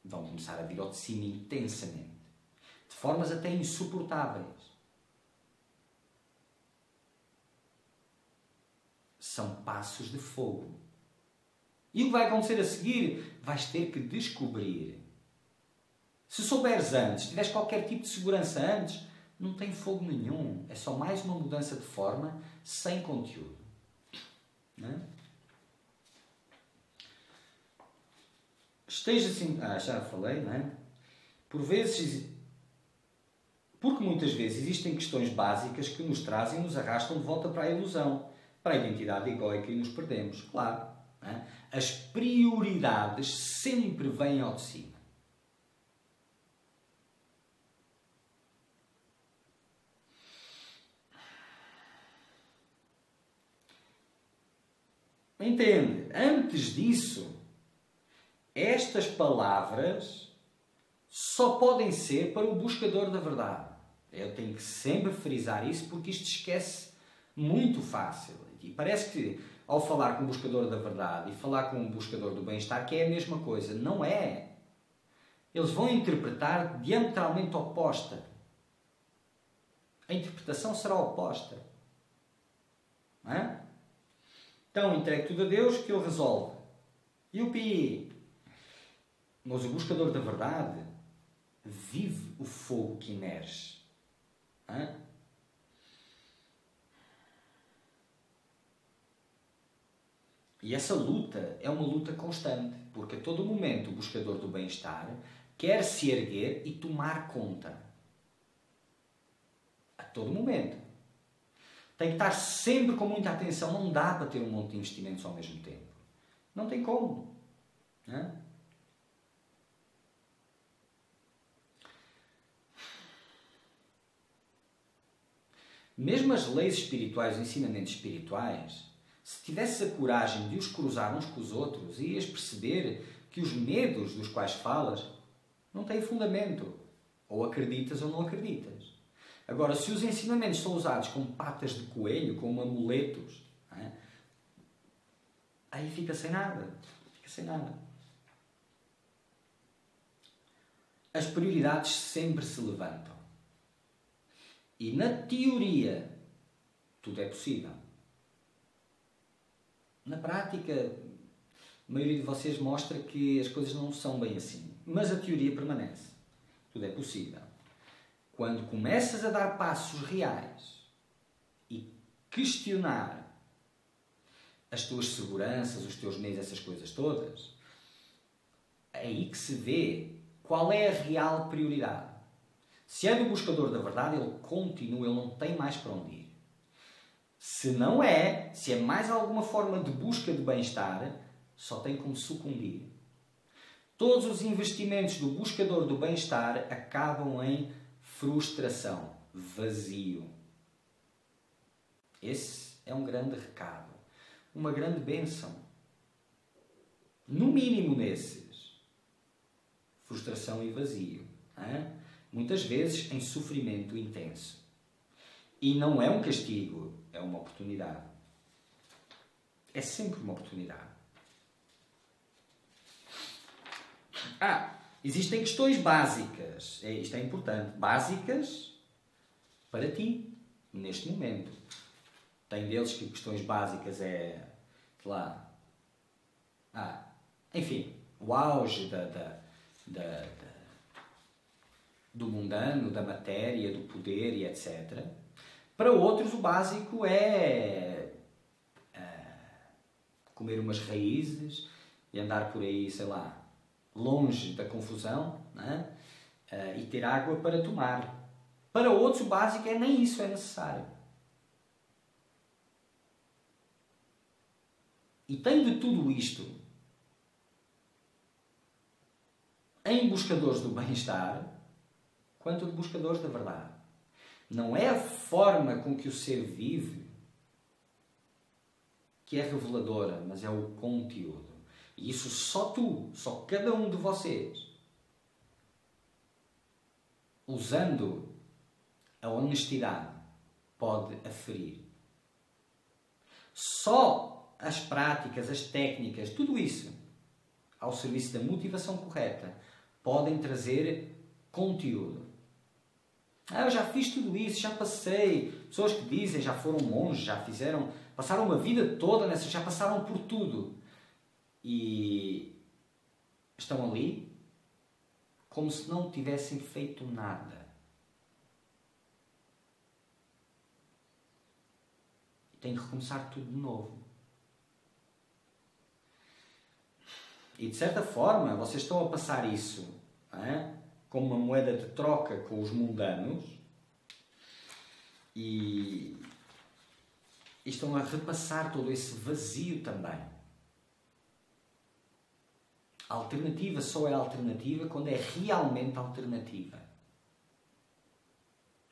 Vão começar a vir ao de cima intensamente. De formas até insuportáveis. São passos de fogo. E o que vai acontecer a seguir? Vais ter que descobrir. Se souberes antes, tiveres qualquer tipo de segurança antes, não tem fogo nenhum. É só mais uma mudança de forma sem conteúdo. Não é? Esteja assim... já falei, não é? Porque muitas vezes existem questões básicas que nos trazem e nos arrastam de volta para a ilusão, para a identidade egóica e nos perdemos. Claro. Não é? As prioridades sempre vêm ao de cima. Entende? Antes disso, estas palavras só podem ser para o buscador da verdade. Eu tenho que sempre frisar isso porque isto esquece muito fácil. E parece que ao falar com o buscador da verdade e falar com o buscador do bem-estar que é a mesma coisa. Não é. Eles vão interpretar diametralmente oposta. A interpretação será oposta. Não é? Então, entregue tudo a Deus que Ele resolve. Yupi! Mas o buscador da verdade vive o fogo que emerge. Hã? E essa luta é uma luta constante, porque a todo momento o buscador do bem-estar quer se erguer e tomar conta. A todo momento. Tem que estar sempre com muita atenção. Não dá para ter um monte de investimentos ao mesmo tempo. Não tem como. Não é? Mesmo as leis espirituais, os ensinamentos espirituais, Se tivesses a coragem de os cruzar uns com os outros, ias perceber que os medos dos quais falas não têm fundamento. Ou acreditas ou não acreditas. Agora, se os ensinamentos são usados como patas de coelho, como amuletos, não é? Aí fica sem nada. Fica sem nada. As prioridades sempre se levantam. E na teoria, tudo é possível. Na prática, a maioria de vocês mostra que as coisas não são bem assim. Mas a teoria permanece. Tudo é possível. Quando começas a dar passos reais e questionar as tuas seguranças, os teus medos, essas coisas todas, é aí que se vê qual é a real prioridade. Se é do buscador da verdade, ele continua, ele não tem mais para onde ir. Se não é, se é mais alguma forma de busca de bem-estar, só tem como sucumbir. Todos os investimentos do buscador do bem-estar acabam em frustração, vazio. Esse é um grande recado, uma grande bênção. No mínimo nesses. Frustração e vazio. Hein? Muitas vezes em sofrimento intenso. E não é um castigo, é uma oportunidade. É sempre uma oportunidade. Existem questões básicas. Isto é importante. Básicas para ti, neste momento. Tem deles que questões básicas é, sei lá, enfim, o auge do mundano, da matéria, do poder e etc. Para outros, o básico é comer umas raízes e andar por aí, sei lá, longe da confusão, né? E ter água para tomar. Para outros, o básico é nem isso é necessário. E tem de tudo isto em buscadores do bem-estar quanto de buscadores da verdade. Não é a forma com que o ser vive que é reveladora, mas é o conteúdo. E isso só cada um de vocês, usando a honestidade, pode aferir. Só as práticas, as técnicas, tudo isso, ao serviço da motivação correta, podem trazer conteúdo. Eu já fiz tudo isso, já passei. Pessoas que dizem, já foram monges, já fizeram, passaram uma vida toda nessa, já passaram por tudo. E estão ali como se não tivessem feito nada. E têm que recomeçar tudo de novo. E de certa forma, vocês estão a passar isso, não é? Como uma moeda de troca com os mundanos e estão a repassar todo esse vazio também. A alternativa só é alternativa quando é realmente alternativa.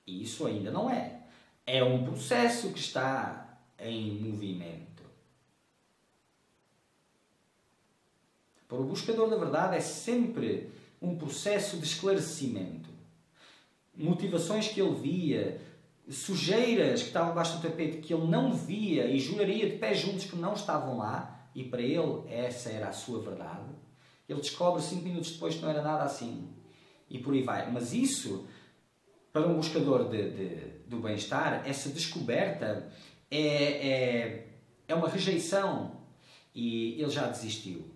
E isso ainda não é. É um processo que está em movimento. Para o buscador da verdade é sempre um processo de esclarecimento. Motivações que ele via, sujeiras que estavam debaixo do tapete que ele não via e juraria de pés juntos que não estavam lá, e para ele essa era a sua verdade. Ele descobre 5 minutos depois que não era nada assim. E por aí vai. Mas isso, para um buscador do bem-estar, essa descoberta é uma rejeição. E ele já desistiu.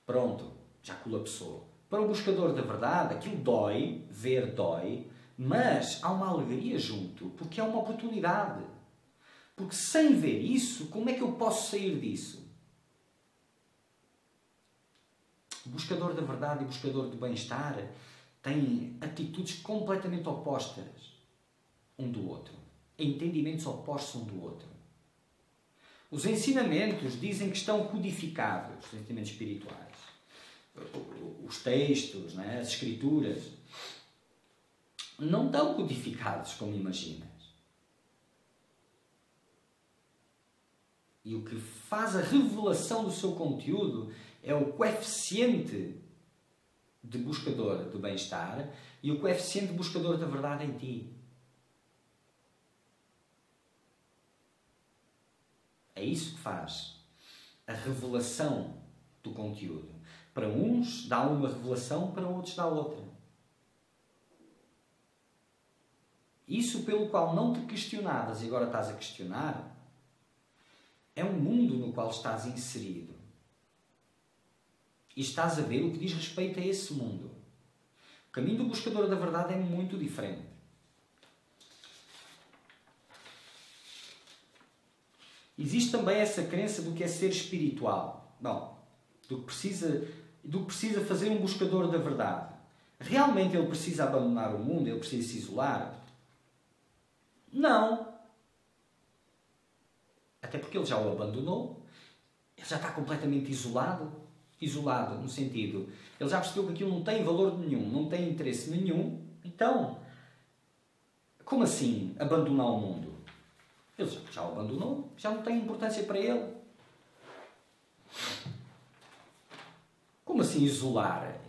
Pronto, já colapsou. Para o buscador da verdade, aquilo dói, ver dói, mas há uma alegria junto, porque é uma oportunidade. Porque sem ver isso, como é que eu posso sair disso? O buscador da verdade e o buscador do bem-estar têm atitudes completamente opostas um do outro. Entendimentos opostos um do outro. Os ensinamentos dizem que estão codificados, os ensinamentos espirituais. Os textos, né, as escrituras, não estão codificados como imaginas. E o que faz a revelação do seu conteúdo é o coeficiente de buscador do bem-estar e o coeficiente de buscador da verdade em ti. É isso que faz a revelação do conteúdo. Para uns dá uma revelação, para outros dá outra. Isso pelo qual não te questionavas e agora estás a questionar, é um mundo no qual estás inserido. E estás a ver o que diz respeito a esse mundo. O caminho do buscador da verdade é muito diferente. Existe também essa crença do que é ser espiritual. Bom, do que precisa fazer um buscador da verdade. Realmente ele precisa abandonar o mundo? Ele precisa se isolar? Não. Até porque ele já o abandonou. Ele já está completamente isolado. Isolado, no sentido, ele já percebeu que aquilo não tem valor nenhum, não tem interesse nenhum. Então, como assim abandonar o mundo? Ele já o abandonou, já não tem importância para ele. Como assim isolar?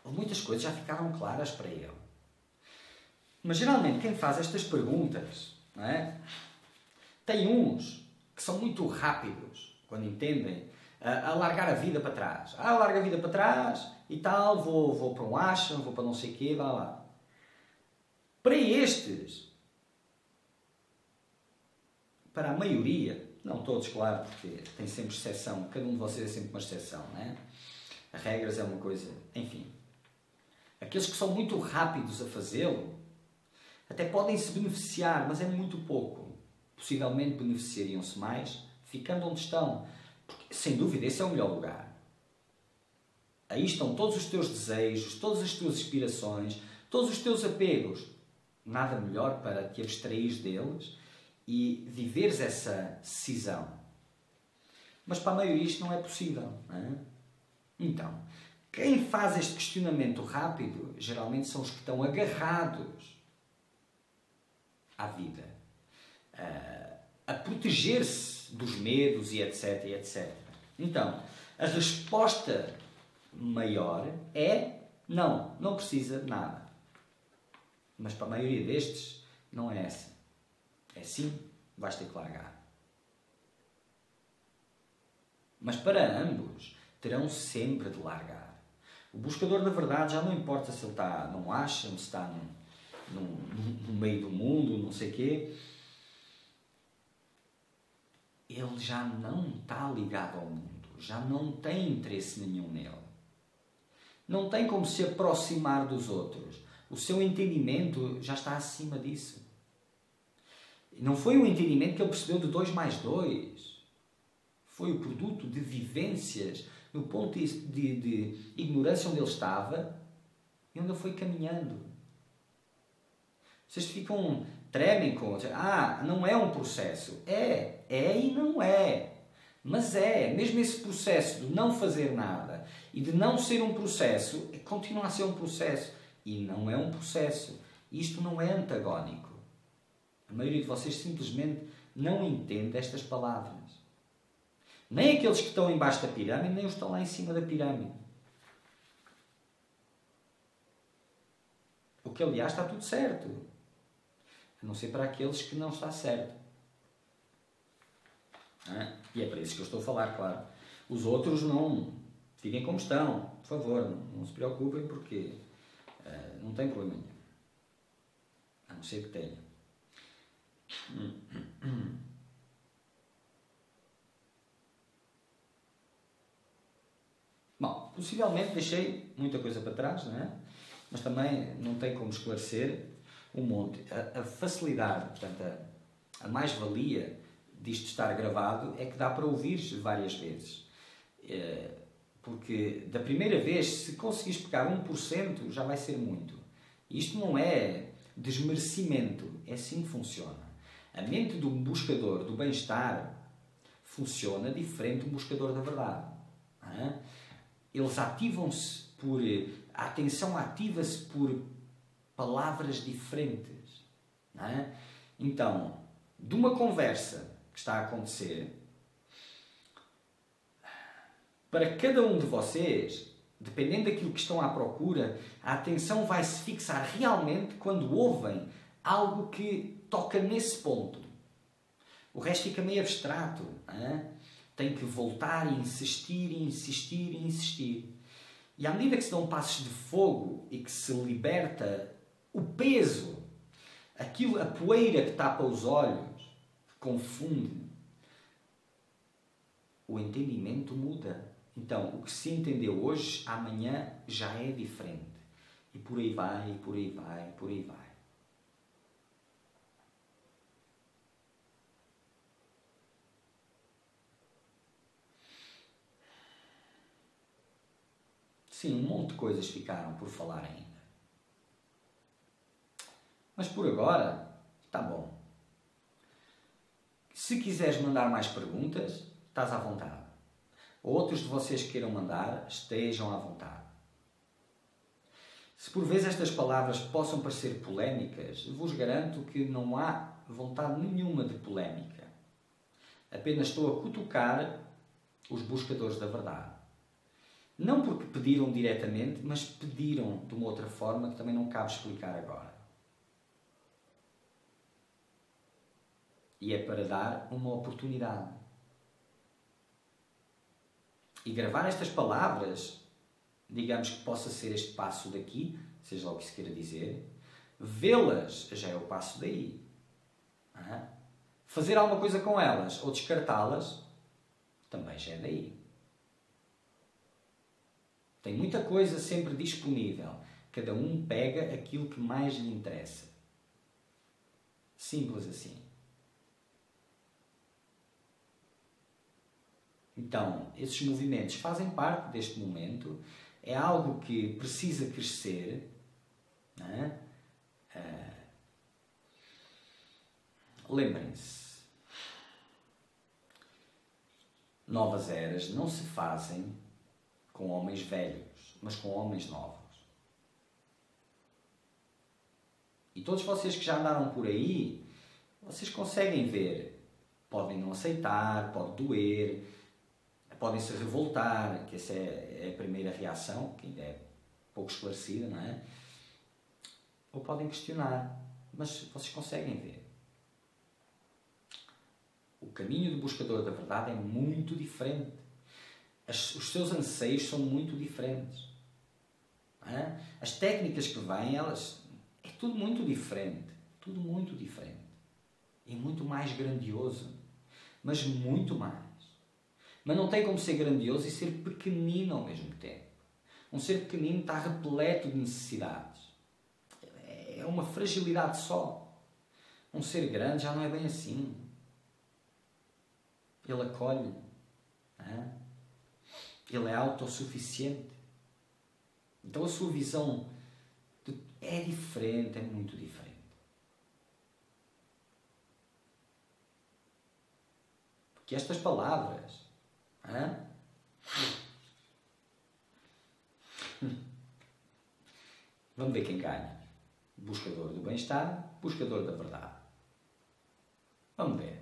Muitas coisas já ficaram claras para ele. Mas geralmente quem faz estas perguntas, não é? Tem uns que são muito rápidos quando entendem a largar a vida para trás. Larga a vida para trás e tal, vou para um ashram, vou para não sei o quê, vá lá. Para estes, para a maioria, não todos, claro, porque tem sempre exceção, cada um de vocês é sempre uma exceção, não é? As regras é uma coisa, enfim. Aqueles que são muito rápidos a fazê-lo, até podem se beneficiar, mas é muito pouco. Possivelmente beneficiariam-se mais ficando onde estão. Porque, sem dúvida, esse é o melhor lugar. Aí estão todos os teus desejos, todas as tuas aspirações, todos os teus apegos. Nada melhor para te abstrair deles e viveres essa cisão. Mas para a maioria isto não é possível. Não é? Então, quem faz este questionamento rápido, geralmente são os que estão agarrados à vida. A proteger-se dos medos e etc, etc. Então, a resposta maior é não precisa de nada. Mas para a maioria destes, não é essa. É sim, vais ter que largar. Mas para ambos, terão sempre de largar. O buscador da verdade já não importa se ele está num ashram, se está no meio do mundo, não sei o quê. Ele já não está ligado ao mundo. Já não tem interesse nenhum nele. Não tem como se aproximar dos outros. O seu entendimento já está acima disso. Não foi um entendimento que ele percebeu de 2 mais 2. Foi o produto de vivências no ponto de ignorância onde ele estava e onde ele foi caminhando. Vocês tremem com... não é um processo. É e não é. Mas mesmo esse processo de não fazer nada e de não ser um processo, continua a ser um processo. E não é um processo. Isto não é antagónico. A maioria de vocês simplesmente não entende estas palavras. Nem aqueles que estão embaixo da pirâmide, nem os que estão lá em cima da pirâmide. O que, aliás, está tudo certo. A não ser para aqueles que não está certo. E é para isso que eu estou a falar, claro. Os outros não. Fiquem como estão. Por favor, não se preocupem porque não tem problema nenhum. A não ser que tenha. Bom, possivelmente deixei muita coisa para trás, não é? Mas também não tem como esclarecer um monte. A facilidade, portanto, a mais-valia disto estar gravado é que dá para ouvir várias vezes. Porque da primeira vez, se conseguires pegar 1%, já vai ser muito. Isto não é desmerecimento, é assim que funciona. A mente do buscador do bem-estar funciona diferente do buscador da verdade. Não é? Eles ativam-se por... A atenção ativa-se por palavras diferentes. Não é? Então, de uma conversa que está a acontecer, para cada um de vocês, dependendo daquilo que estão à procura, a atenção vai se fixar realmente quando ouvem algo que toca nesse ponto. O resto fica meio abstrato. Hein? Tem que voltar e insistir, e insistir, e insistir. E à medida que se dão passos de fogo e que se liberta o peso, aquilo, a poeira que tapa os olhos, que confunde, o entendimento muda. Então, o que se entendeu hoje, amanhã já é diferente. E por aí vai, e por aí vai, e por aí vai. Sim, um monte de coisas ficaram por falar ainda. Mas por agora, está bom. Se quiseres mandar mais perguntas, estás à vontade. Outros de vocês que queiram mandar, estejam à vontade. Se por vezes estas palavras possam parecer polémicas, vos garanto que não há vontade nenhuma de polémica. Apenas estou a cutucar os buscadores da verdade. Não porque pediram diretamente, mas pediram de uma outra forma que também não cabe explicar agora. E é para dar uma oportunidade. E gravar estas palavras, digamos que possa ser este passo daqui, seja lá o que se queira dizer, vê-las já é o passo daí. Fazer alguma coisa com elas ou descartá-las também já é daí. Tem muita coisa sempre disponível. Cada um pega aquilo que mais lhe interessa. Simples assim. Então, esses movimentos fazem parte deste momento. É algo que precisa crescer. Não é? Lembrem-se. Novas eras não se fazem com homens velhos, mas com homens novos. E todos vocês que já andaram por aí, vocês conseguem ver. Podem não aceitar, pode doer, podem se revoltar, que essa é a primeira reação, que ainda é pouco esclarecida, não é? Ou podem questionar, mas vocês conseguem ver. O caminho do buscador da verdade é muito diferente. Os seus anseios são muito diferentes. As técnicas que vêm, elas... É tudo muito diferente. Tudo muito diferente. E muito mais grandioso. Mas muito mais. Mas não tem como ser grandioso e ser pequenino ao mesmo tempo. Um ser pequenino está repleto de necessidades. É uma fragilidade só. Um ser grande já não é bem assim. Ele acolhe. Ele é autossuficiente. Então a sua visão é diferente, é muito diferente. Porque estas palavras... Vamos ver quem ganha. Buscador do bem-estar, buscador da verdade. Vamos ver.